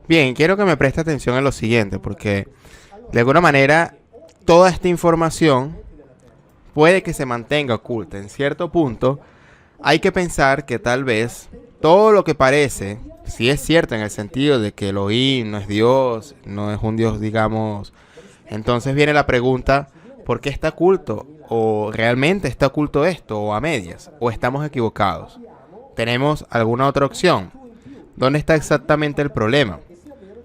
Bien, quiero que me preste atención a lo siguiente, porque de alguna manera toda esta información puede que se mantenga oculta. En cierto punto, hay que pensar que tal vez todo lo que parece, si es cierto en el sentido de que Elohim no es Dios, no es un Dios, digamos, entonces viene la pregunta, ¿por qué está oculto? ¿O realmente está oculto esto? ¿O a medias? ¿O estamos equivocados? ¿Tenemos alguna otra opción? ¿Dónde está exactamente el problema?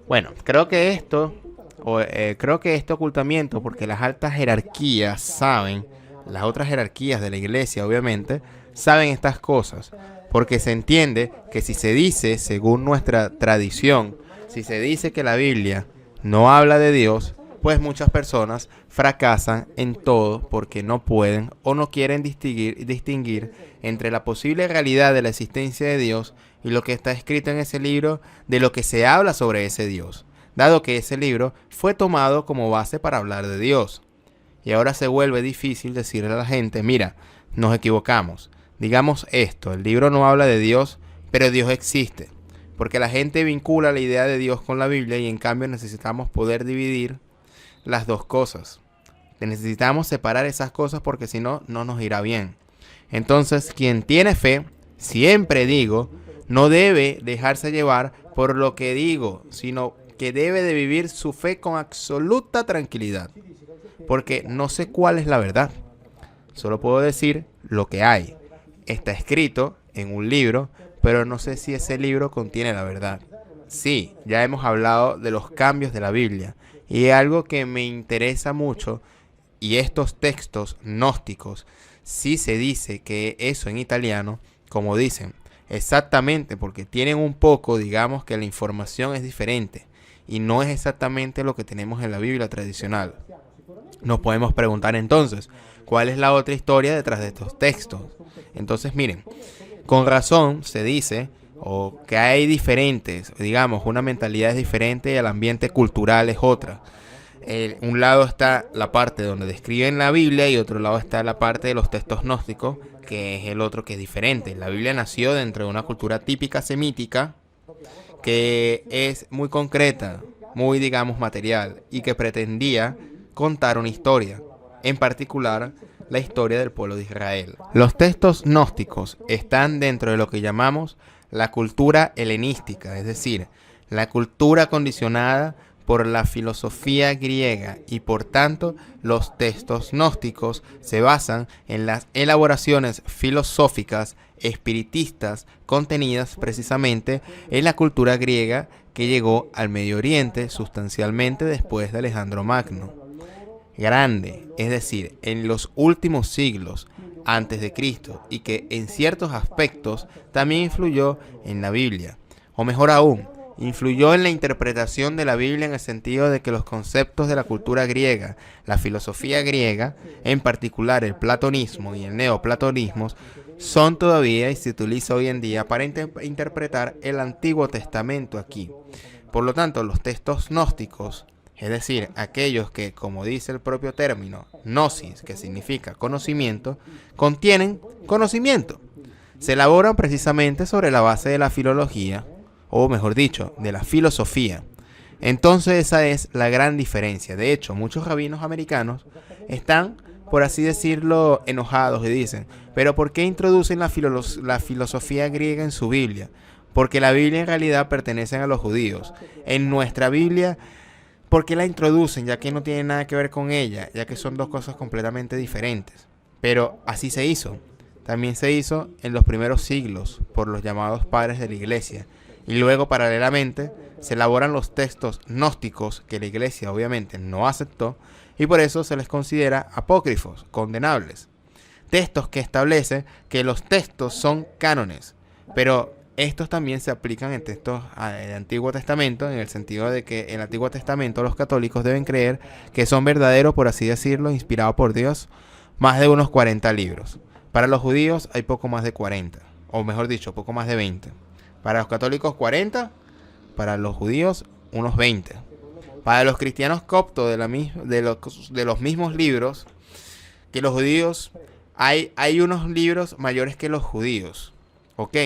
Bueno, creo que este ocultamiento, porque las altas jerarquías saben, las otras jerarquías de la iglesia, obviamente, saben estas cosas, porque se entiende que si se dice, según nuestra tradición, si se dice que la Biblia no habla de Dios, pues muchas personas fracasan en todo porque no pueden o no quieren distinguir entre la posible realidad de la existencia de Dios y lo que está escrito en ese libro de lo que se habla sobre ese Dios, dado que ese libro fue tomado como base para hablar de Dios. Y ahora se vuelve difícil decirle a la gente, mira, nos equivocamos, digamos esto, el libro no habla de Dios, pero Dios existe. Porque la gente vincula la idea de Dios con la Biblia y en cambio necesitamos poder dividir las dos cosas. Necesitamos separar esas cosas porque si no, no nos irá bien. Entonces, quien tiene fe, siempre digo, no debe dejarse llevar por lo que digo, sino que debe de vivir su fe con absoluta tranquilidad. Porque no sé cuál es la verdad. Solo puedo decir lo que hay. Está escrito en un libro, pero no sé si ese libro contiene la verdad. Sí, ya hemos hablado de los cambios de la Biblia. Y algo que me interesa mucho, y estos textos gnósticos, sí se dice que eso en italiano, como dicen, exactamente porque tienen un poco, digamos que la información es diferente y no es exactamente lo que tenemos en la Biblia tradicional. Nos podemos preguntar entonces, ¿cuál es la otra historia detrás de estos textos? Entonces miren, con razón se dice o que hay diferentes, digamos, una mentalidad es diferente y el ambiente cultural es otra. Un lado está la parte donde describen la Biblia y otro lado está la parte de los textos gnósticos, que es el otro que es diferente. La Biblia nació dentro de una cultura típica semítica que es muy concreta, muy digamos material y que pretendía contar una historia, en particular la historia del pueblo de Israel. Los textos gnósticos están dentro de lo que llamamos la cultura helenística, es decir, la cultura condicionada por la filosofía griega y por tanto los textos gnósticos se basan en las elaboraciones filosóficas espiritistas contenidas precisamente en la cultura griega que llegó al Medio Oriente sustancialmente después de Alejandro Magno. Grande, es decir, en los últimos siglos antes de Cristo y que en ciertos aspectos también influyó en la Biblia, o mejor aún, influyó en la interpretación de la Biblia en el sentido de que los conceptos de la cultura griega, la filosofía griega, en particular el platonismo y el neoplatonismo, son todavía y se utiliza hoy en día para interpretar el Antiguo Testamento aquí. Por lo tanto, los textos gnósticos, es decir, aquellos que, como dice el propio término, gnosis, que significa conocimiento, contienen conocimiento. Se elaboran precisamente sobre la base de la filología, o mejor dicho, de la filosofía. Entonces esa es la gran diferencia. De hecho, muchos rabinos americanos están, por así decirlo, enojados y dicen, pero ¿por qué introducen la filosofía griega en su Biblia? Porque la Biblia en realidad pertenece a los judíos. En nuestra Biblia, ¿por qué la introducen? Ya que no tiene nada que ver con ella, ya que son dos cosas completamente diferentes. Pero así se hizo. También se hizo en los primeros siglos por los llamados padres de la iglesia. Y luego, paralelamente, se elaboran los textos gnósticos que la iglesia obviamente no aceptó y por eso se les considera apócrifos, condenables. Textos que establecen que los textos son cánones, pero estos también se aplican en textos del Antiguo Testamento, en el sentido de que en el Antiguo Testamento los católicos deben creer que son verdaderos, por así decirlo, inspirados por Dios, más de unos 40 libros. Para los judíos hay poco más de 40, o mejor dicho, poco más de 20. Para los católicos 40, para los judíos unos 20. Para los cristianos coptos de los mismos libros que los judíos, hay unos libros mayores que los judíos. ¿Ok?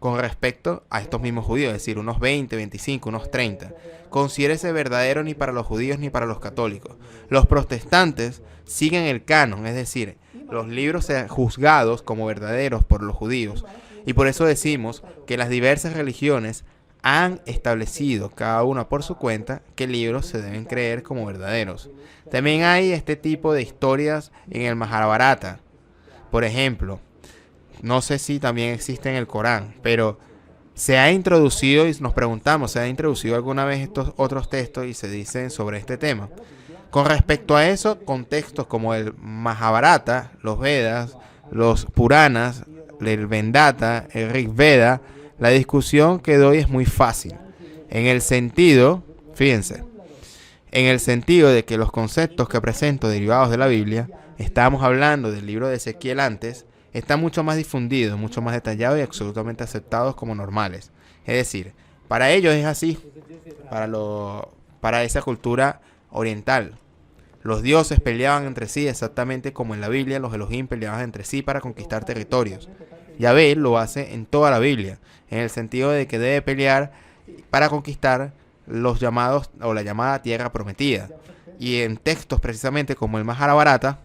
con respecto a estos mismos judíos, es decir, unos 20, 25, unos 30. Considérese verdadero ni para los judíos ni para los católicos. Los protestantes siguen el canon, es decir, los libros juzgados como verdaderos por los judíos. Y por eso decimos que las diversas religiones han establecido, cada una por su cuenta, qué libros se deben creer como verdaderos. También hay este tipo de historias en el Mahabharata. Por ejemplo, no sé si también existe en el Corán, pero se ha introducido, y nos preguntamos, ¿se ha introducido alguna vez estos otros textos y se dicen sobre este tema? Con respecto a eso, con textos como el Mahabharata, los Vedas, los Puranas, el Vendata, el Rig Veda, la discusión que doy es muy fácil. En el sentido, fíjense, en el sentido de que los conceptos que presento derivados de la Biblia, estábamos hablando del libro de Ezequiel antes, están mucho más difundidos, mucho más detallados y absolutamente aceptados como normales. Es decir, para ellos es así, para esa cultura oriental. Los dioses peleaban entre sí exactamente como en la Biblia los Elohim peleaban entre sí para conquistar territorios. Yahvé lo hace en toda la Biblia, en el sentido de que debe pelear para conquistar los llamados o la llamada tierra prometida. Y en textos precisamente como el Mahabharata,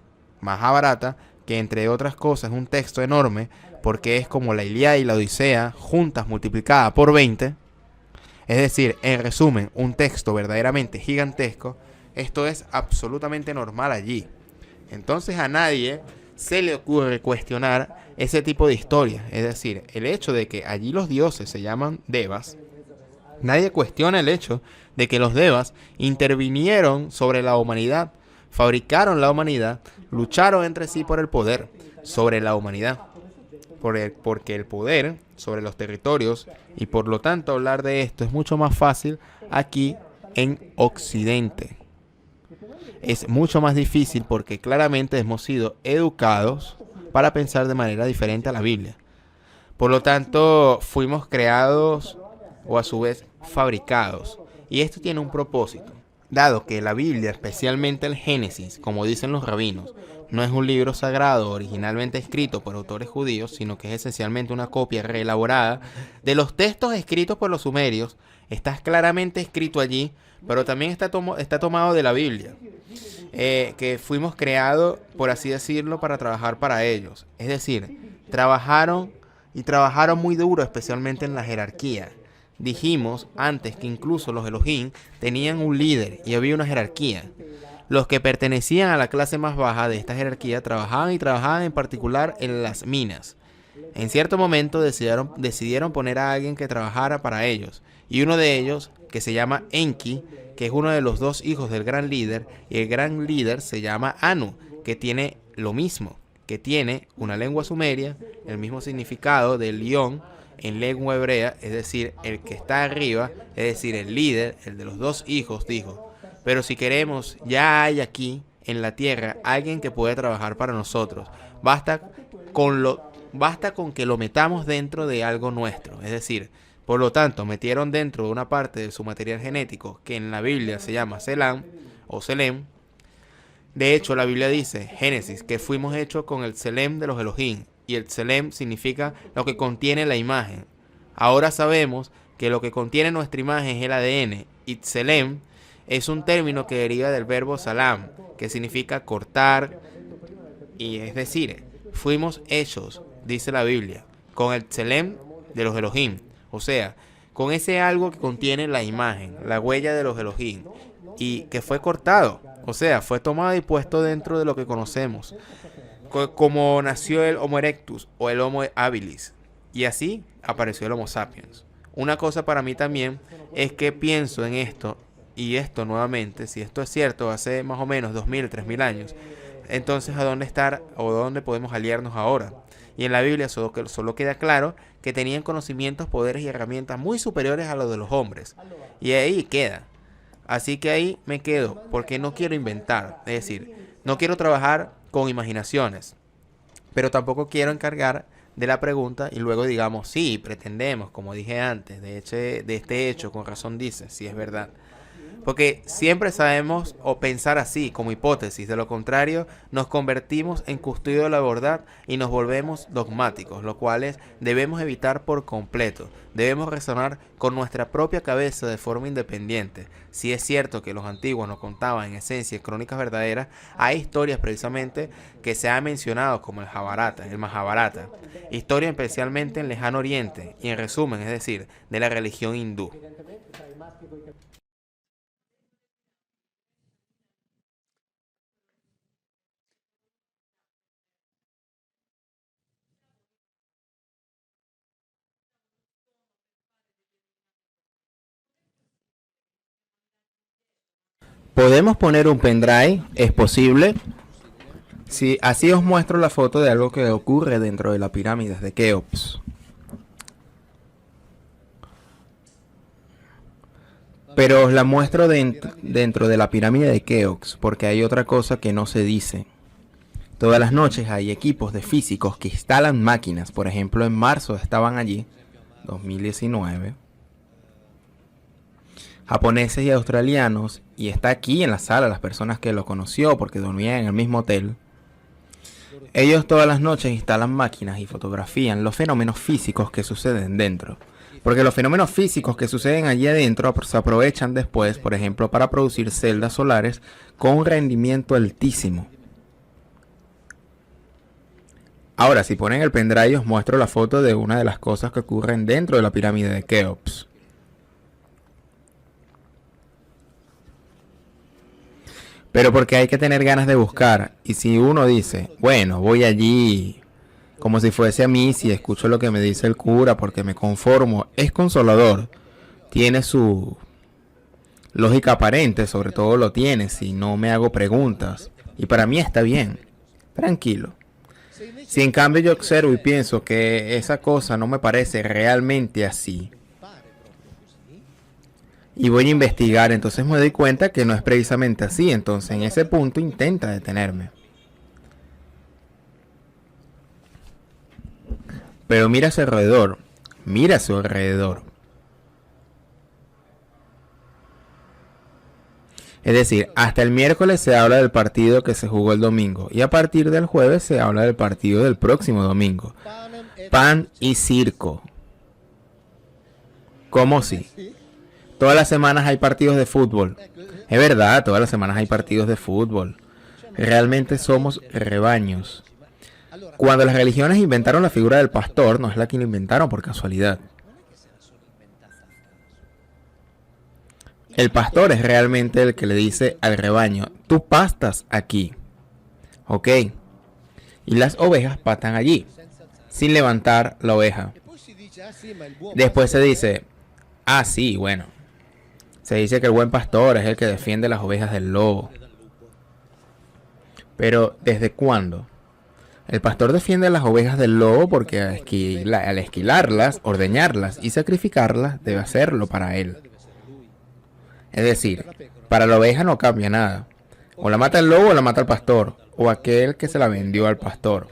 que entre otras cosas es un texto enorme porque es como la Ilíada y la Odisea juntas multiplicada por 20, es decir, en resumen, un texto verdaderamente gigantesco. Esto es absolutamente normal allí. Entonces a nadie se le ocurre cuestionar ese tipo de historias. Es decir, el hecho de que allí los dioses se llaman devas, nadie cuestiona el hecho de que los devas intervinieron sobre la humanidad, fabricaron la humanidad, lucharon entre sí por el poder sobre la humanidad. Porque el poder sobre los territorios, y por lo tanto hablar de esto es mucho más fácil aquí en Occidente. Es mucho más difícil porque claramente hemos sido educados para pensar de manera diferente a la Biblia. Por lo tanto, fuimos creados o a su vez fabricados. Y esto tiene un propósito. Dado que la Biblia, especialmente el Génesis, como dicen los rabinos, no es un libro sagrado originalmente escrito por autores judíos, sino que es esencialmente una copia reelaborada de los textos escritos por los sumerios, está claramente escrito allí, pero también está tomado de la Biblia. Que fuimos creados, por así decirlo, para trabajar para ellos. Es decir, trabajaron muy duro, especialmente en la jerarquía. Dijimos antes que incluso los Elohim tenían un líder y había una jerarquía. Los que pertenecían a la clase más baja de esta jerarquía trabajaban en particular en las minas. En cierto momento decidieron poner a alguien que trabajara para ellos. Y uno de ellos, que se llama Enki, que es uno de los dos hijos del gran líder, y el gran líder se llama Anu, que tiene lo mismo, que tiene una lengua sumeria, el mismo significado de león en lengua hebrea, es decir, el que está arriba, es decir, el líder, el de los dos hijos, dijo, pero si queremos, ya hay aquí en la tierra alguien que puede trabajar para nosotros, basta con que lo metamos dentro de algo nuestro, es decir, por lo tanto, metieron dentro de una parte de su material genético, que en la Biblia se llama Selam o Selem. De hecho, la Biblia dice, Génesis, que fuimos hechos con el Selem de los Elohim. Y el Selem significa lo que contiene la imagen. Ahora sabemos que lo que contiene nuestra imagen es el ADN. Y Selem es un término que deriva del verbo salam, que significa cortar. Y es decir, fuimos hechos, dice la Biblia, con el Selem de los Elohim. O sea, con ese algo que contiene la imagen, la huella de los Elohim, y que fue cortado, o sea, fue tomado y puesto dentro de lo que conocemos, como nació el Homo erectus o el Homo habilis, y así apareció el Homo sapiens. Una cosa para mí también es que pienso en esto, y esto nuevamente, si esto es cierto, hace más o menos 2000, 3000 años, entonces ¿a dónde estar o dónde podemos aliarnos ahora? Y en la Biblia solo queda claro que tenían conocimientos, poderes y herramientas muy superiores a los de los hombres. Y ahí queda. Así que ahí me quedo, porque no quiero inventar. Es decir, no quiero trabajar con imaginaciones. Pero tampoco quiero encargar de la pregunta y luego digamos, sí, pretendemos, como dije antes, de este hecho, con razón dice, si es verdad. Porque siempre sabemos o pensar así, como hipótesis. De lo contrario, nos convertimos en custodio de la verdad y nos volvemos dogmáticos, lo cual debemos evitar por completo. Debemos razonar con nuestra propia cabeza de forma independiente. Si es cierto que los antiguos nos contaban en esencia crónicas verdaderas, hay historias precisamente que se han mencionado como el Mahabharata, historia especialmente en Lejano Oriente y en resumen, es decir, de la religión hindú. Podemos poner un pendrive, es posible. Sí, así os muestro la foto de algo que ocurre dentro de la pirámide de Keops. Pero os la muestro dentro de la pirámide de Keops, porque hay otra cosa que no se dice. Todas las noches hay equipos de físicos que instalan máquinas. Por ejemplo, en marzo estaban allí, 2019, japoneses y australianos, y está aquí en la sala las personas que lo conoció porque dormían en el mismo hotel. Ellos todas las noches instalan máquinas y fotografían los fenómenos físicos que suceden dentro. Porque los fenómenos físicos que suceden allí adentro se aprovechan después, por ejemplo, para producir celdas solares con un rendimiento altísimo. Ahora, si ponen el pendrive, os muestro la foto de una de las cosas que ocurren dentro de la pirámide de Keops. Pero porque hay que tener ganas de buscar. Y si uno dice, bueno, voy allí como si fuese a mí, si escucho lo que me dice el cura porque me conformo, es consolador. Tiene su lógica aparente, sobre todo lo tiene si no me hago preguntas. Y para mí está bien, tranquilo. Si en cambio yo observo y pienso que esa cosa no me parece realmente así, y voy a investigar, entonces me doy cuenta que no es precisamente así. Entonces en ese punto intenta detenerme. Pero mira a su alrededor. Mira a su alrededor. Es decir, hasta el miércoles se habla del partido que se jugó el domingo. Y a partir del jueves se habla del partido del próximo domingo. Pan y circo. ¿Cómo si? Todas las semanas hay partidos de fútbol. Es verdad, todas las semanas hay partidos de fútbol. Realmente somos rebaños. Cuando las religiones inventaron la figura del pastor, no es la que la inventaron por casualidad. El pastor es realmente el que le dice al rebaño, tú pastas aquí. Ok. Y las ovejas pastan allí, sin levantar la oveja. Después se dice, ah sí, bueno. Se dice que el buen pastor es el que defiende las ovejas del lobo. Pero, ¿desde cuándo? El pastor defiende las ovejas del lobo porque al esquilarlas, ordeñarlas y sacrificarlas debe hacerlo para él. Es decir, para la oveja no cambia nada. O la mata el lobo o la mata el pastor, o aquel que se la vendió al pastor.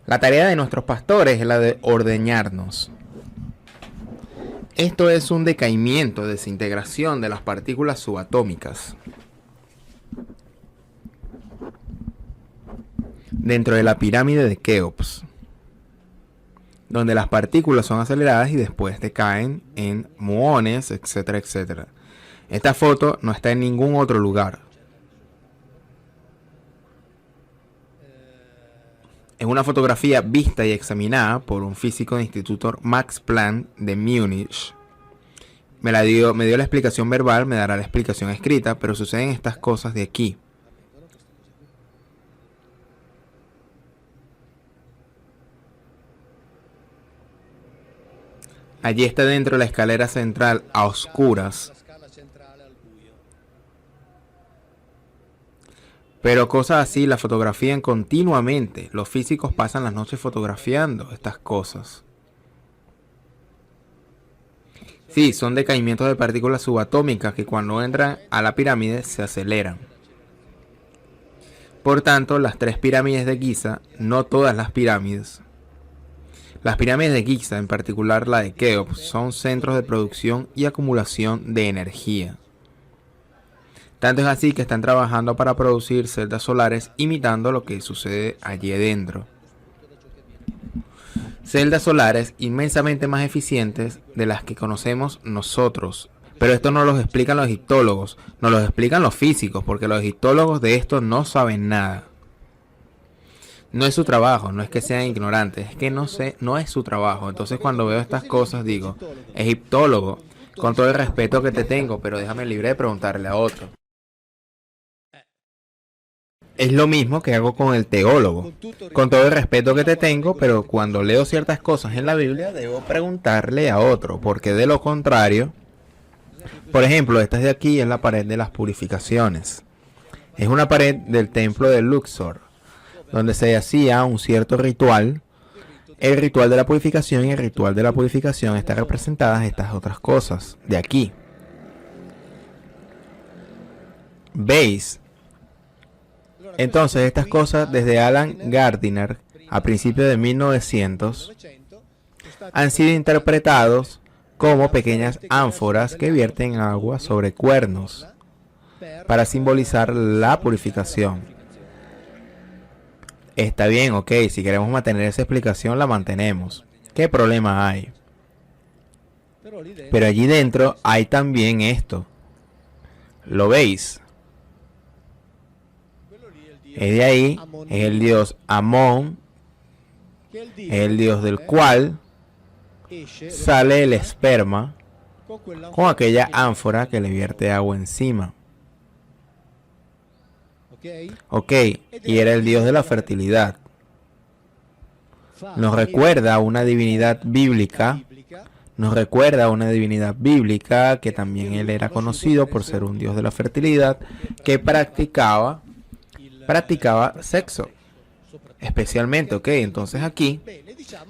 La tarea de nuestros pastores es la de ordeñarnos. Esto es un decaimiento, desintegración de las partículas subatómicas. Dentro de la pirámide de Keops, donde las partículas son aceleradas y después decaen en muones, etcétera, etcétera. Esta foto no está en ningún otro lugar. Es una fotografía vista y examinada por un físico del Instituto Max Planck de Múnich. Me dio la explicación verbal, me dará la explicación escrita, pero suceden estas cosas de aquí. Allí está dentro la escalera central a oscuras. Pero cosas así la fotografían continuamente. Los físicos pasan las noches fotografiando estas cosas. Sí, son decaimientos de partículas subatómicas que cuando entran a la pirámide se aceleran. Por tanto, las tres pirámides de Giza, no todas las pirámides, Las pirámides de Giza, en particular la de Keops, son centros de producción y acumulación de energía. Tanto es así que están trabajando para producir celdas solares imitando lo que sucede allí adentro. Celdas solares inmensamente más eficientes de las que conocemos nosotros. Pero esto no lo explican los egiptólogos, nos lo explican los físicos, porque los egiptólogos de esto no saben nada. No es su trabajo, no es que sean ignorantes, es que no es su trabajo. Entonces cuando veo estas cosas digo, egiptólogo, con todo el respeto que te tengo, pero déjame libre de preguntarle a otro. Es lo mismo que hago con el teólogo. Con todo el respeto que te tengo, pero cuando leo ciertas cosas en la Biblia, debo preguntarle a otro, porque de lo contrario, por ejemplo, esta de aquí es la pared de las purificaciones. Es una pared del templo de Luxor, donde se hacía un cierto ritual. El ritual de la purificación, y el ritual de la purificación está representadas estas otras cosas de aquí. ¿Veis? Entonces estas cosas desde Alan Gardiner a principios de 1900 han sido interpretados como pequeñas ánforas que vierten agua sobre cuernos para simbolizar la purificación. Está bien, ok, si queremos mantener esa explicación la mantenemos. ¿Qué problema hay? Pero allí dentro hay también esto. ¿Lo veis? Es de ahí, es el dios Amón, es el dios del cual sale el esperma con aquella ánfora que le vierte agua encima. Ok, y era el dios de la fertilidad. Nos recuerda a una divinidad bíblica. Nos recuerda a una divinidad bíblica que también él era conocido por ser un dios de la fertilidad que practicaba sexo. Especialmente, ok, entonces aquí,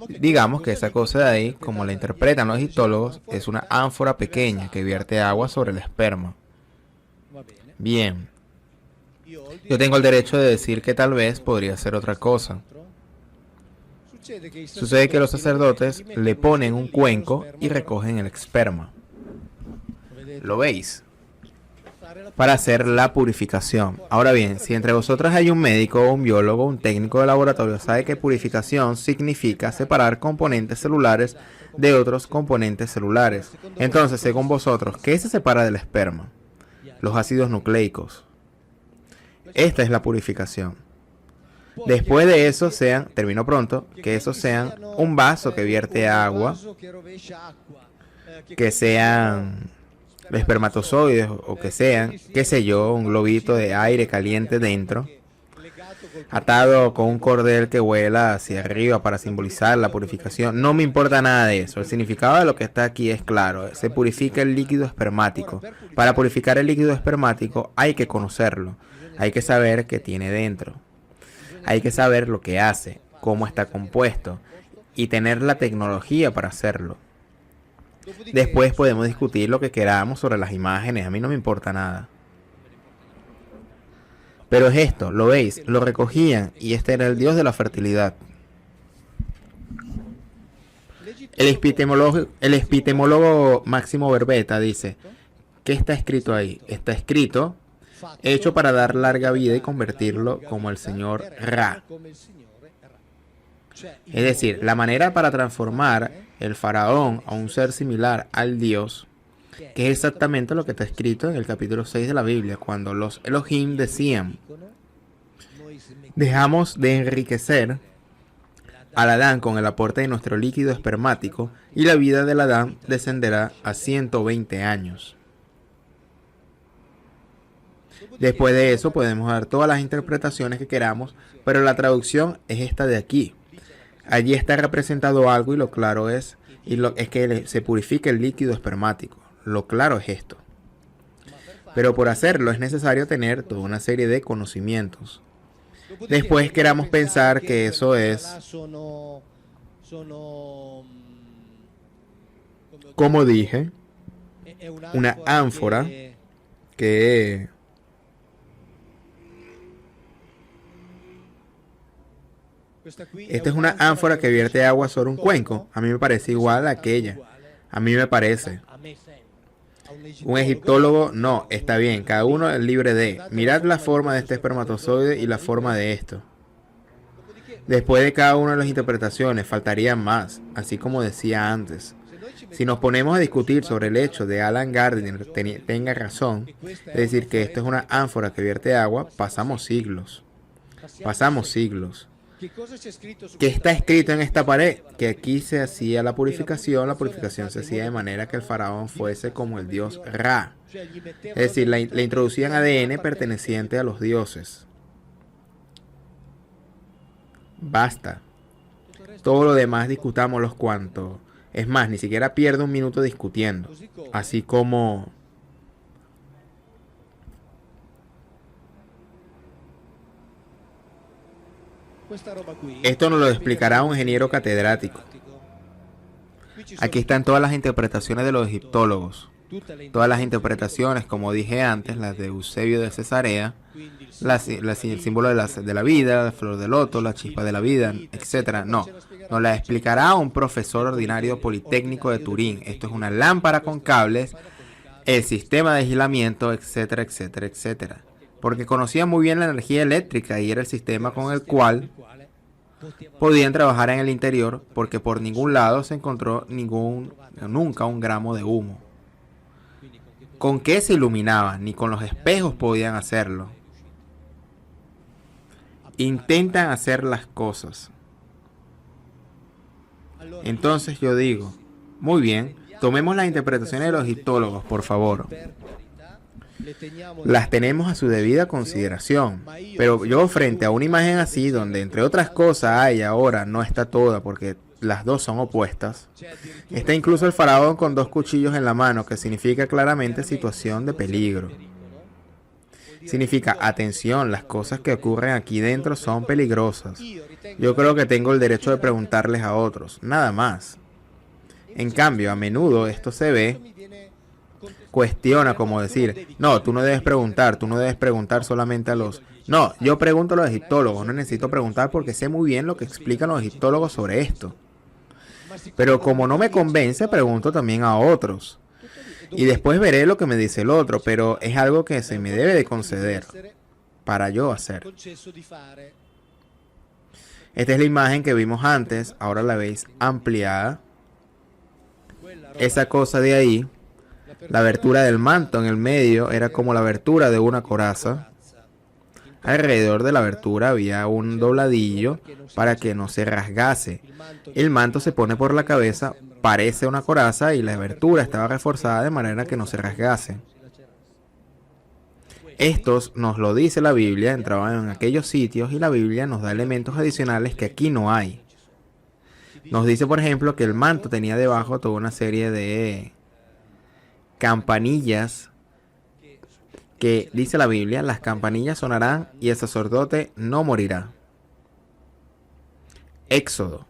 digamos que esa cosa de ahí, como la interpretan los egiptólogos, es una ánfora pequeña que vierte agua sobre el esperma. Bien. Yo tengo el derecho de decir que tal vez podría ser otra cosa. Sucede que los sacerdotes le ponen un cuenco y recogen el esperma. ¿Lo veis? Para hacer la purificación. Ahora bien, si entre vosotros hay un médico, un biólogo, un técnico de laboratorio, sabe que purificación significa separar componentes celulares de otros componentes celulares. Entonces, según vosotros, ¿qué se separa del esperma? Los ácidos nucleicos. Esta es la purificación. Después de eso termino pronto, que eso sean un vaso que vierte agua, que sean espermatozoides o que sean, qué sé yo, un globito de aire caliente dentro, atado con un cordel que vuela hacia arriba para simbolizar la purificación. No me importa nada de eso. El significado de lo que está aquí es claro. Se purifica el líquido espermático. Para purificar el líquido espermático hay que conocerlo. Hay que saber qué tiene dentro. Hay que saber lo que hace, cómo está compuesto y tener la tecnología para hacerlo. Después podemos discutir lo que queramos sobre las imágenes. A mí no me importa nada. Pero es esto, ¿lo veis? Lo recogían y este era el dios de la fertilidad. El epistemólogo Máximo Verbeta dice, ¿qué está escrito ahí? Está escrito, hecho para dar larga vida y convertirlo como el señor Ra. Es decir, la manera para transformar el faraón a un ser similar al dios, que es exactamente lo que está escrito en el capítulo 6 de la Biblia, cuando los Elohim decían, dejamos de enriquecer al Adán con el aporte de nuestro líquido espermático y la vida del Adán descenderá a 120 años. Después de eso podemos dar todas las interpretaciones que queramos, pero la traducción es esta de aquí. Allí está representado algo y lo claro es que se purifica el líquido espermático. Lo claro es esto. Pero por hacerlo es necesario tener toda una serie de conocimientos. Después queramos pensar que eso es, como dije, una ánfora que Esta es una ánfora que vierte agua sobre un cuenco. A mí me parece igual a aquella. A mí me parece. Un egiptólogo, no, está bien, cada uno es libre de. Mirad la forma de este espermatozoide y la forma de esto. Después de cada una de las interpretaciones, faltarían más, así como decía antes. Si nos ponemos a discutir sobre el hecho de Alan Gardner tenga razón, es decir, que esto es una ánfora que vierte agua, pasamos siglos. Pasamos siglos. ¿Qué está escrito en esta pared? Que aquí se hacía la purificación se hacía de manera que el faraón fuese como el dios Ra. Es decir, le introducían ADN perteneciente a los dioses. Basta. Todo lo demás discutámoslo cuanto. Es más, ni siquiera pierdo un minuto discutiendo. Así como... Esto nos lo explicará un ingeniero catedrático. Aquí están todas las interpretaciones de los egiptólogos. Todas las interpretaciones, como dije antes, las de Eusebio de Cesarea, el símbolo de la vida, la flor de loto, la chispa de la vida, etc. No, nos la explicará un profesor ordinario politécnico de Turín. Esto es una lámpara con cables, el sistema de aislamiento, etcétera, etcétera, etcétera. Porque conocía muy bien la energía eléctrica y era el sistema con el cual podían trabajar en el interior, porque por ningún lado se encontró nunca un gramo de humo. ¿Con qué se iluminaban? Ni con los espejos podían hacerlo. Intentan hacer las cosas. Entonces yo digo, muy bien, tomemos las interpretaciones de los egiptólogos, por favor. Las tenemos a su debida consideración, pero yo frente a una imagen así, donde entre otras cosas hay ahora, no está toda porque las dos son opuestas, está incluso el faraón con 2 cuchillos en la mano, que significa claramente situación de peligro. Significa, atención, las cosas que ocurren aquí dentro son peligrosas. Yo creo que tengo el derecho de preguntarles a otros, nada más. En cambio, a menudo esto se ve, cuestiona como decir, no, tú no debes preguntar solamente a los... No, yo pregunto a los egiptólogos, no necesito preguntar porque sé muy bien lo que explican los egiptólogos sobre esto. Pero como no me convence, pregunto también a otros. Y después veré lo que me dice el otro, pero es algo que se me debe de conceder para yo hacer. Esta es la imagen que vimos antes, ahora la veis ampliada. Esa cosa de ahí, la abertura del manto en el medio era como la abertura de una coraza. Alrededor de la abertura había un dobladillo para que no se rasgase. El manto se pone por la cabeza, parece una coraza y la abertura estaba reforzada de manera que no se rasgase. Estos nos lo dice la Biblia, entraban en aquellos sitios y la Biblia nos da elementos adicionales que aquí no hay. Nos dice, por ejemplo, que el manto tenía debajo toda una serie de campanillas que, dice la Biblia, las campanillas sonarán y el sacerdote no morirá. Éxodo.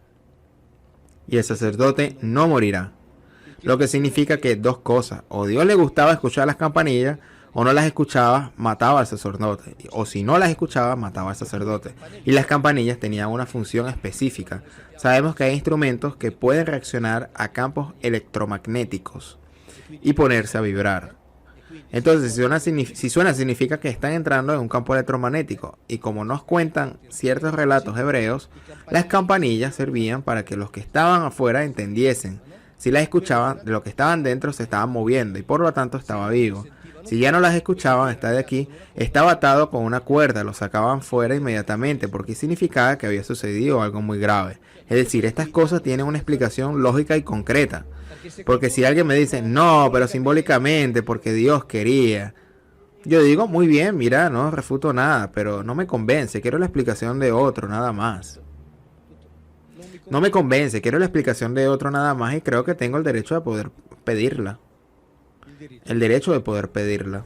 Y el sacerdote no morirá. Lo que significa que 2 cosas. O Dios le gustaba escuchar las campanillas, o no las escuchaba, mataba al sacerdote. O si no las escuchaba, mataba al sacerdote. Y las campanillas tenían una función específica. Sabemos que hay instrumentos que pueden reaccionar a campos electromagnéticos y ponerse a vibrar. Entonces, si suena significa que están entrando en un campo electromagnético. Y como nos cuentan ciertos relatos hebreos, las campanillas servían para que los que estaban afuera entendiesen. Si las escuchaban, de los que estaban dentro se estaban moviendo y por lo tanto estaba vivo. Si ya no las escuchaban, esta de aquí estaba atado con una cuerda, lo sacaban fuera inmediatamente porque significaba que había sucedido algo muy grave. Es decir, estas cosas tienen una explicación lógica y concreta. Porque si alguien me dice, no, pero simbólicamente, porque Dios quería. Yo digo, muy bien, mira, no refuto nada, pero no me convence, quiero la explicación de otro, nada más. No me convence, quiero la explicación de otro nada más y creo que tengo el derecho de poder pedirla. El derecho de poder pedirla.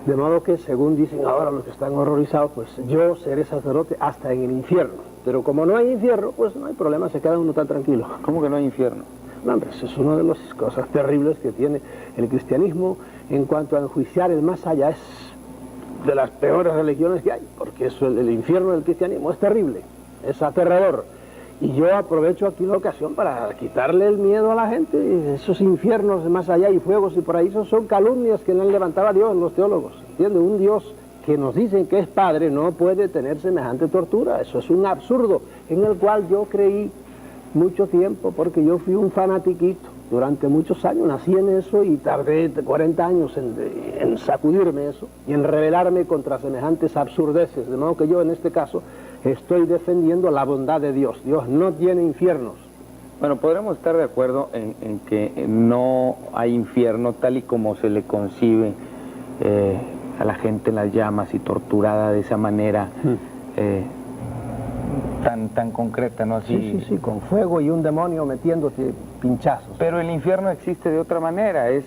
De modo que, según dicen ahora los que están horrorizados, pues yo seré sacerdote hasta en el infierno. Pero como no hay infierno, pues no hay problema, se queda uno tan tranquilo. ¿Cómo que no hay infierno? No, hombre, eso es una de las cosas terribles que tiene el cristianismo en cuanto a enjuiciar el más allá. Es de las peores religiones que hay, porque eso, el infierno del cristianismo es terrible. es aterrador. Y yo aprovecho aquí la ocasión para quitarle el miedo a la gente. Esos infiernos de más allá y fuegos y paraísos son calumnias que le han levantado a Dios, los teólogos. ¿Entiendes? Un Dios que nos dicen que es Padre no puede tener semejante tortura. Eso es un absurdo en el cual yo creí mucho tiempo, porque yo fui un fanatiquito durante muchos años, nací en eso y tardé 40 años en sacudirme eso y en rebelarme contra semejantes absurdeces, de modo que yo en este caso estoy defendiendo la bondad de Dios. Dios no tiene infiernos. Bueno, podremos estar de acuerdo en que no hay infierno tal y como se le concibe a la gente en las llamas y torturada de esa manera tan concreta, ¿no? Así. Sí, con fuego y un demonio metiéndote pinchazos. Pero el infierno existe de otra manera, es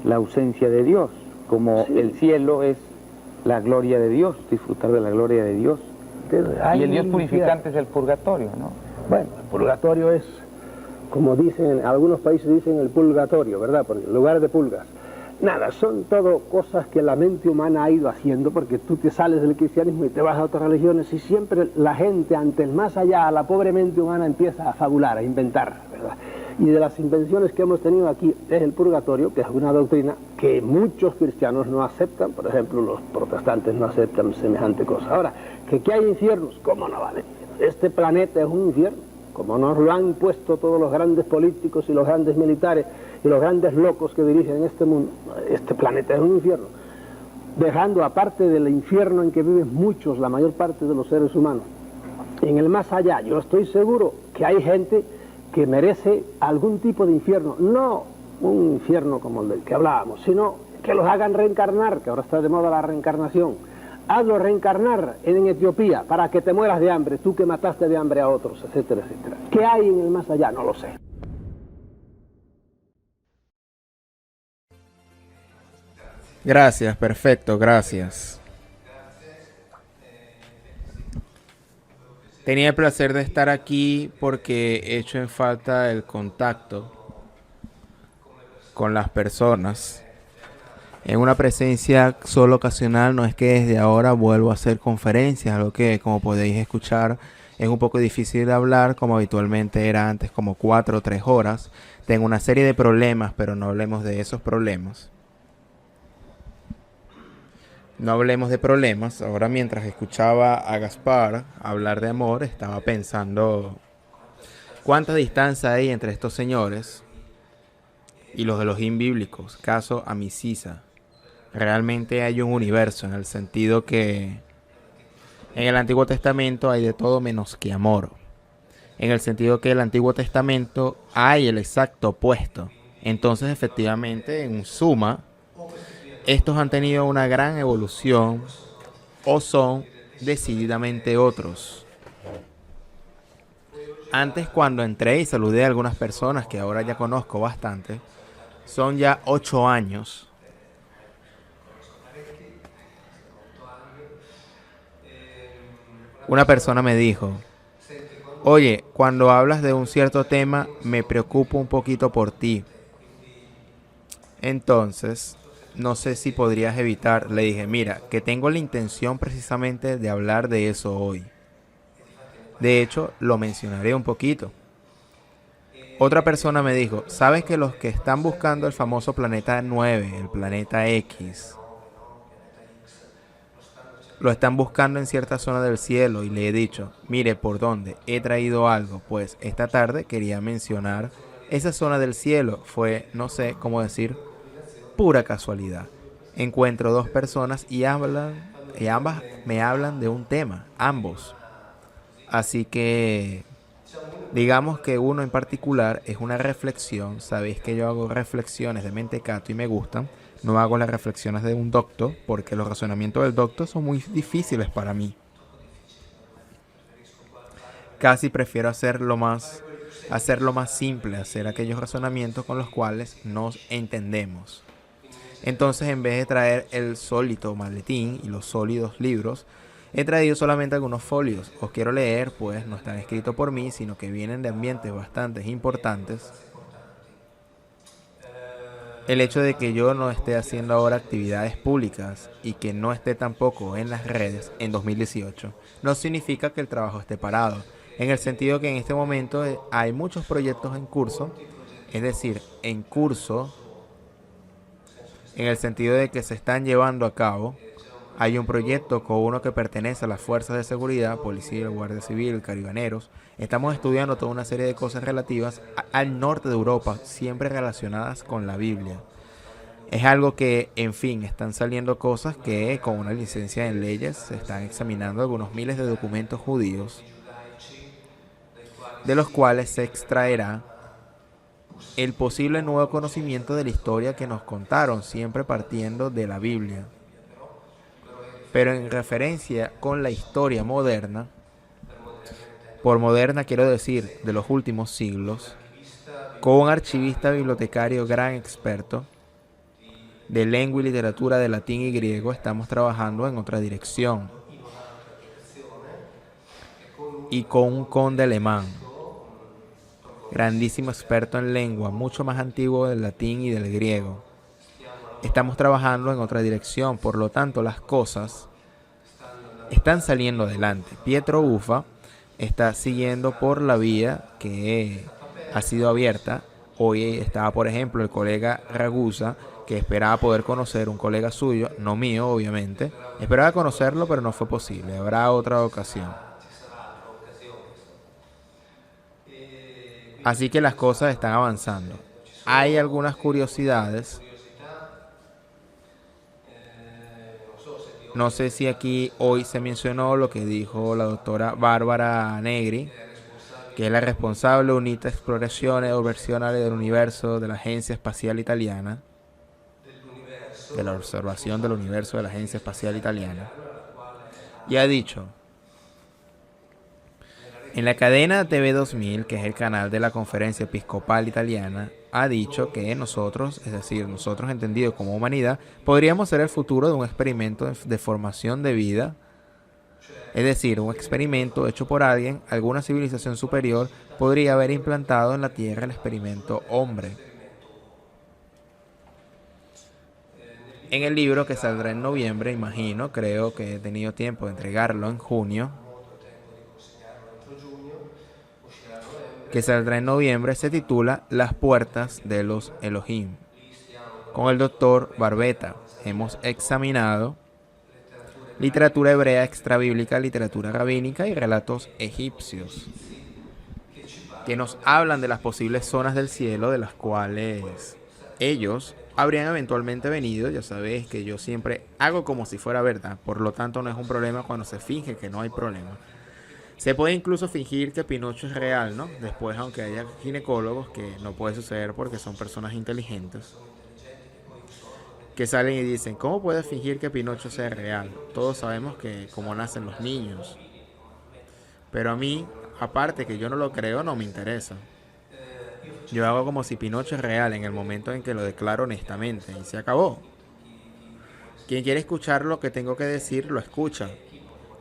la ausencia de Dios, como el cielo es la gloria de Dios, disfrutar de la gloria de Dios. Y el Dios purificante es el purgatorio, ¿no? Bueno, el purgatorio es, como dicen, en algunos países dicen el purgatorio, ¿verdad? Porque en lugar de pulgas. Nada, son todo cosas que la mente humana ha ido haciendo, porque tú te sales del cristianismo y te vas a otras religiones y siempre la gente ante el más allá, la pobre mente humana empieza a fabular, a inventar, ¿verdad? Y de las invenciones que hemos tenido aquí es el purgatorio, que es una doctrina que muchos cristianos no aceptan. Por ejemplo, los protestantes no aceptan semejante cosa. Ahora, que hay infiernos, ¿cómo no vale? Este planeta es un infierno, como nos lo han puesto todos los grandes políticos y los grandes militares y los grandes locos que dirigen este mundo. Este planeta es un infierno, dejando aparte del infierno en que viven muchos, la mayor parte de los seres humanos, en el más allá. Yo estoy seguro que hay gente que merece algún tipo de infierno, no un infierno como el del que hablábamos, sino que los hagan reencarnar, que ahora está de moda la reencarnación. Hazlo reencarnar en Etiopía para que te mueras de hambre, tú que mataste de hambre a otros, etcétera, etcétera. ¿Qué hay en el más allá? No lo sé. Gracias, perfecto, gracias. Tenía el placer de estar aquí porque he hecho en falta el contacto con las personas. En una presencia solo ocasional, no es que desde ahora vuelvo a hacer conferencias, algo que, como podéis escuchar, es un poco difícil de hablar, como habitualmente era antes, como 4 o 3 horas. Tengo una serie de problemas, pero no hablemos de esos problemas. No hablemos de problemas. Ahora, mientras escuchaba a Gaspar hablar de amor, estaba pensando cuánta distancia hay entre estos señores y los Elohim bíblicos. Caso a Misisa. Realmente hay un universo, en el sentido que en el Antiguo Testamento hay de todo menos que amor. En el sentido que en el Antiguo Testamento hay el exacto opuesto. Entonces, efectivamente, en suma, estos han tenido una gran evolución o son decididamente otros. Antes, cuando entré y saludé a algunas personas que ahora ya conozco bastante, son ya 8 años. Una persona me dijo: oye, cuando hablas de un cierto tema me preocupo un poquito por ti. Entonces, no sé si podrías evitar. Le dije: mira, que tengo la intención precisamente de hablar de eso hoy. De hecho, lo mencionaré un poquito. Otra persona me dijo: ¿sabes que los que están buscando el famoso planeta 9, el planeta X, lo están buscando en cierta zona del cielo? Y le he dicho: mire, ¿por dónde? He traído algo. Pues esta tarde quería mencionar esa zona del cielo. Fue, no sé cómo decir, pura casualidad. Encuentro 2 personas y ambas me hablan de un tema, ambos. Así que digamos que uno en particular es una reflexión. Sabéis que yo hago reflexiones de mentecato y me gustan. No hago las reflexiones de un docto, porque los razonamientos del docto son muy difíciles para mí. Casi prefiero hacerlo más simple, hacer aquellos razonamientos con los cuales nos entendemos. Entonces, en vez de traer el sólido maletín y los sólidos libros, he traído solamente algunos folios. Os quiero leer, pues no están escritos por mí, sino que vienen de ambientes bastante importantes. El hecho de que yo no esté haciendo ahora actividades públicas y que no esté tampoco en las redes en 2018 no significa que el trabajo esté parado, en el sentido que en este momento hay muchos proyectos en curso, es decir, en curso en el sentido de que se están llevando a cabo. Hay un proyecto con uno que pertenece a las fuerzas de seguridad, policía, guardia civil, carabineros. Estamos estudiando toda una serie de cosas relativas al norte de Europa, siempre relacionadas con la Biblia. Es algo que, en fin, están saliendo cosas que con una licencia en leyes se están examinando algunos miles de documentos judíos, de los cuales se extraerá el posible nuevo conocimiento de la historia que nos contaron, siempre partiendo de la Biblia. Pero en referencia con la historia moderna, por moderna quiero decir de los últimos siglos, con un archivista bibliotecario gran experto de lengua y literatura de latín y griego, estamos trabajando en otra dirección. Y con un conde alemán, grandísimo experto en lengua, mucho más antiguo del latín y del griego. Estamos trabajando en otra dirección, por lo tanto las cosas están saliendo adelante. Pietro Uffa está siguiendo por la vía que ha sido abierta. Hoy estaba, por ejemplo, el colega Ragusa, que esperaba poder conocer un colega suyo, no mío obviamente. Esperaba conocerlo, pero no fue posible. Habrá otra ocasión. Así que las cosas están avanzando. Hay algunas curiosidades. No sé si aquí hoy se mencionó lo que dijo la doctora Bárbara Negri, que es la responsable UNITA Explorazione Observazionale del Universo de la Agencia Espacial Italiana, de la observación del universo de la Agencia Espacial Italiana, y ha dicho: en la cadena TV 2000, que es el canal de la Conferencia Episcopal Italiana, ha dicho que nosotros, es decir, nosotros entendidos como humanidad, podríamos ser el futuro de un experimento de formación de vida, es decir, un experimento hecho por alguien, alguna civilización superior, podría haber implantado en la Tierra el experimento hombre. En el libro que saldrá en noviembre, imagino, creo que he tenido tiempo de entregarlo en junio, que saldrá en noviembre, se titula Las puertas de los Elohim. Con el doctor Barbeta hemos examinado literatura hebrea extrabíblica, literatura rabínica y relatos egipcios, que nos hablan de las posibles zonas del cielo de las cuales ellos habrían eventualmente venido. Ya sabéis que yo siempre hago como si fuera verdad, por lo tanto no es un problema cuando se finge que no hay problema. Se puede incluso fingir que Pinocho es real, ¿no? Después, aunque haya ginecólogos, que no puede suceder porque son personas inteligentes, que salen y dicen, ¿cómo puedes fingir que Pinocho sea real? Todos sabemos que cómo nacen los niños. Pero a mí, aparte que yo no lo creo, no me interesa. Yo hago como si Pinocho es real en el momento en que lo declaro honestamente y se acabó. Quien quiere escuchar lo que tengo que decir, lo escucha.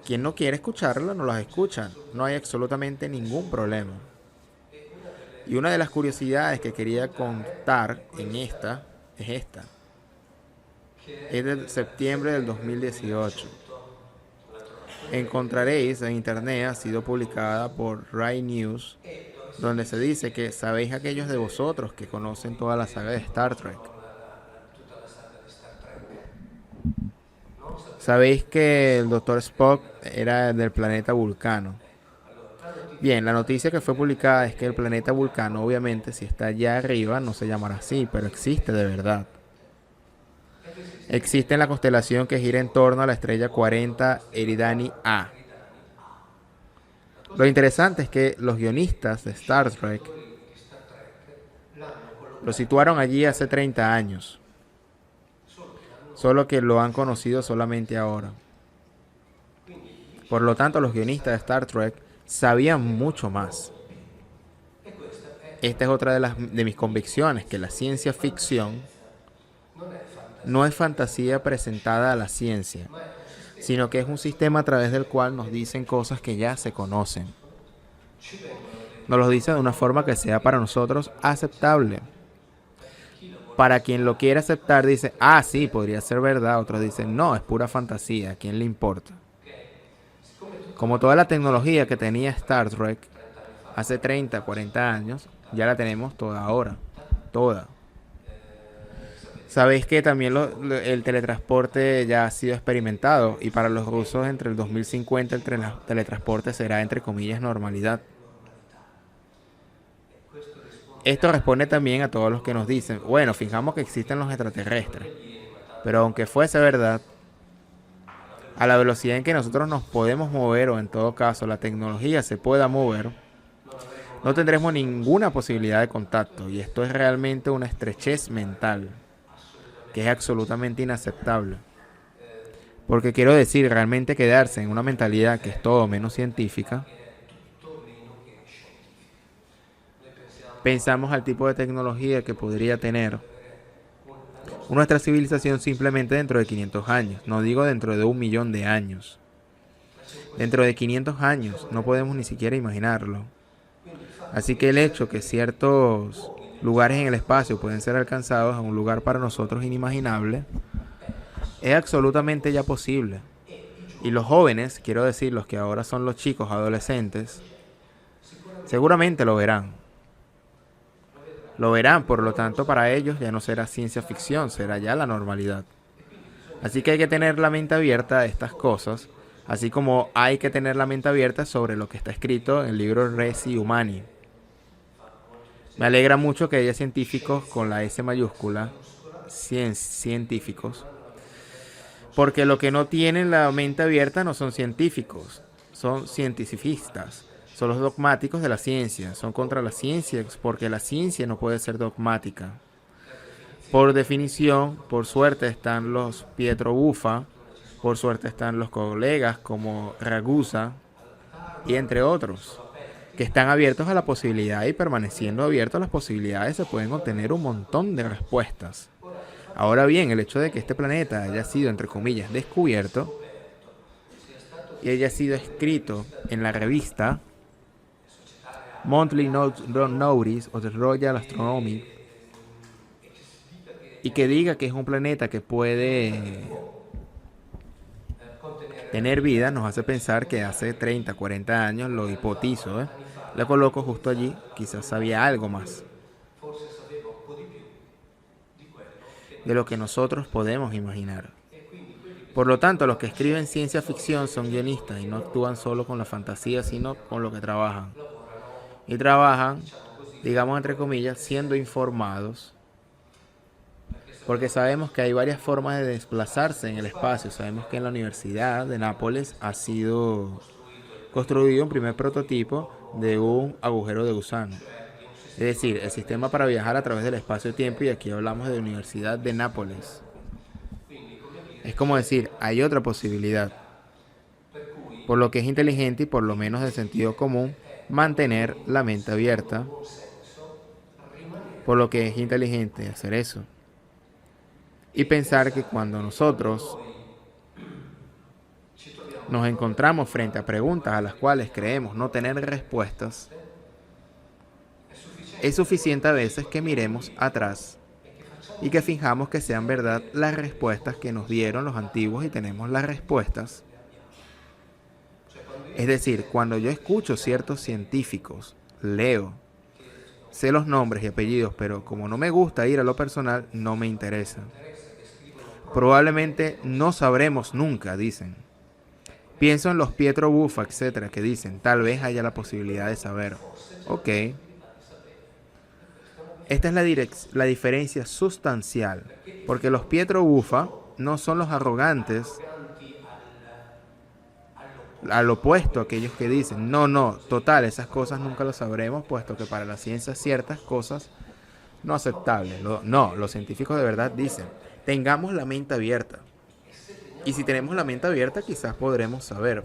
Quien no quiere escucharlo, no las escucha. No hay absolutamente ningún problema. Y una de las curiosidades que quería contar en esta es esta. Es de septiembre del 2018. Encontraréis en internet, ha sido publicada por Rai News, donde se dice que sabéis aquellos de vosotros que conocen toda la saga de Star Trek. Sabéis que el Dr. Spock era del planeta Vulcano. Bien, la noticia que fue publicada es que el planeta Vulcano, obviamente, si está allá arriba, no se llamará así, pero existe de verdad. Existe en la constelación que gira en torno a la estrella 40 Eridani A. Lo interesante es que los guionistas de Star Trek lo situaron allí hace 30 años. Solo que lo han conocido solamente ahora. Por lo tanto, los guionistas de Star Trek sabían mucho más. Esta es otra de mis convicciones, que la ciencia ficción no es fantasía presentada a la ciencia, sino que es un sistema a través del cual nos dicen cosas que ya se conocen. Nos lo dicen de una forma que sea para nosotros aceptable. para quien lo quiere aceptar dice, ah, sí, podría ser verdad. Otros dicen, no, es pura fantasía, ¿a quién le importa? Como toda la tecnología que tenía Star Trek hace 30, 40 años, ya la tenemos toda ahora. Toda. Sabéis que también el teletransporte ya ha sido experimentado y para los rusos entre el 2050 el teletransporte será entre comillas normalidad. Esto responde también a todos los que nos dicen, bueno, fijamos que existen los extraterrestres, pero aunque fuese verdad, a la velocidad en que nosotros nos podemos mover o en todo caso la tecnología se pueda mover, no tendremos ninguna posibilidad de contacto y esto es realmente una estrechez mental que es absolutamente inaceptable. Porque quiero decir, realmente quedarse en una mentalidad que es todo menos científica, pensamos al tipo de tecnología que podría tener nuestra civilización simplemente dentro de 500 años. No digo dentro de 1.000.000 de años. Dentro de 500 años no podemos ni siquiera imaginarlo. Así que el hecho que ciertos lugares en el espacio pueden ser alcanzados a un lugar para nosotros inimaginable es absolutamente ya posible. Y los jóvenes, quiero decir, los que ahora son los chicos adolescentes, seguramente lo verán. Lo verán, por lo tanto, para ellos ya no será ciencia ficción, será ya la normalidad. Así que hay que tener la mente abierta a estas cosas, así como hay que tener la mente abierta sobre lo que está escrito en el libro Resi Humani. Me alegra mucho que haya científicos con la S mayúscula, científicos, porque lo que no tienen la mente abierta no son científicos, son cientificistas. Son los dogmáticos de la ciencia, son contra la ciencia, porque la ciencia no puede ser dogmática. Por definición, por suerte están los Pietro Buffa, por suerte están los colegas como Ragusa, y entre otros, que están abiertos a la posibilidad y permaneciendo abiertos a las posibilidades se pueden obtener un montón de respuestas. Ahora bien, el hecho de que este planeta haya sido, entre comillas, descubierto y haya sido escrito en la revista Monthly Notice of the Royal Astronomy y que diga que es un planeta que puede tener vida, nos hace pensar que hace 30, 40 años, lo hipotizo, le coloco justo allí, quizás sabía algo más de lo que nosotros podemos imaginar. Por lo tanto, los que escriben ciencia ficción son guionistas y no actúan solo con la fantasía, sino con lo que trabajan. Y trabajan, digamos entre comillas, siendo informados, porque sabemos que hay varias formas de desplazarse en el espacio. Sabemos que en la Universidad de Nápoles ha sido construido un primer prototipo de un agujero de gusano. Es decir, el sistema para viajar a través del espacio-tiempo, y aquí hablamos de la Universidad de Nápoles. Es como decir, hay otra posibilidad. Por lo que es inteligente y por lo menos de sentido común, mantener la mente abierta, por lo que es inteligente hacer eso. Y pensar que cuando nosotros nos encontramos frente a preguntas a las cuales creemos no tener respuestas, es suficiente a veces que miremos atrás y que fijamos que sean verdad las respuestas que nos dieron los antiguos y tenemos las respuestas. Es decir, cuando yo escucho ciertos científicos, leo, sé los nombres y apellidos, pero como no me gusta ir a lo personal, no me interesa. Probablemente no sabremos nunca, dicen. Pienso en los Pietro Buffa, etcétera, que dicen, tal vez haya la posibilidad de saber. Ok. Esta es la diferencia sustancial, porque los Pietro Buffa no son los arrogantes, al opuesto a aquellos que dicen, no, total, esas cosas nunca lo sabremos, puesto que para la ciencia ciertas cosas no aceptables. No, los científicos de verdad dicen, tengamos la mente abierta. Y si tenemos la mente abierta, quizás podremos saber.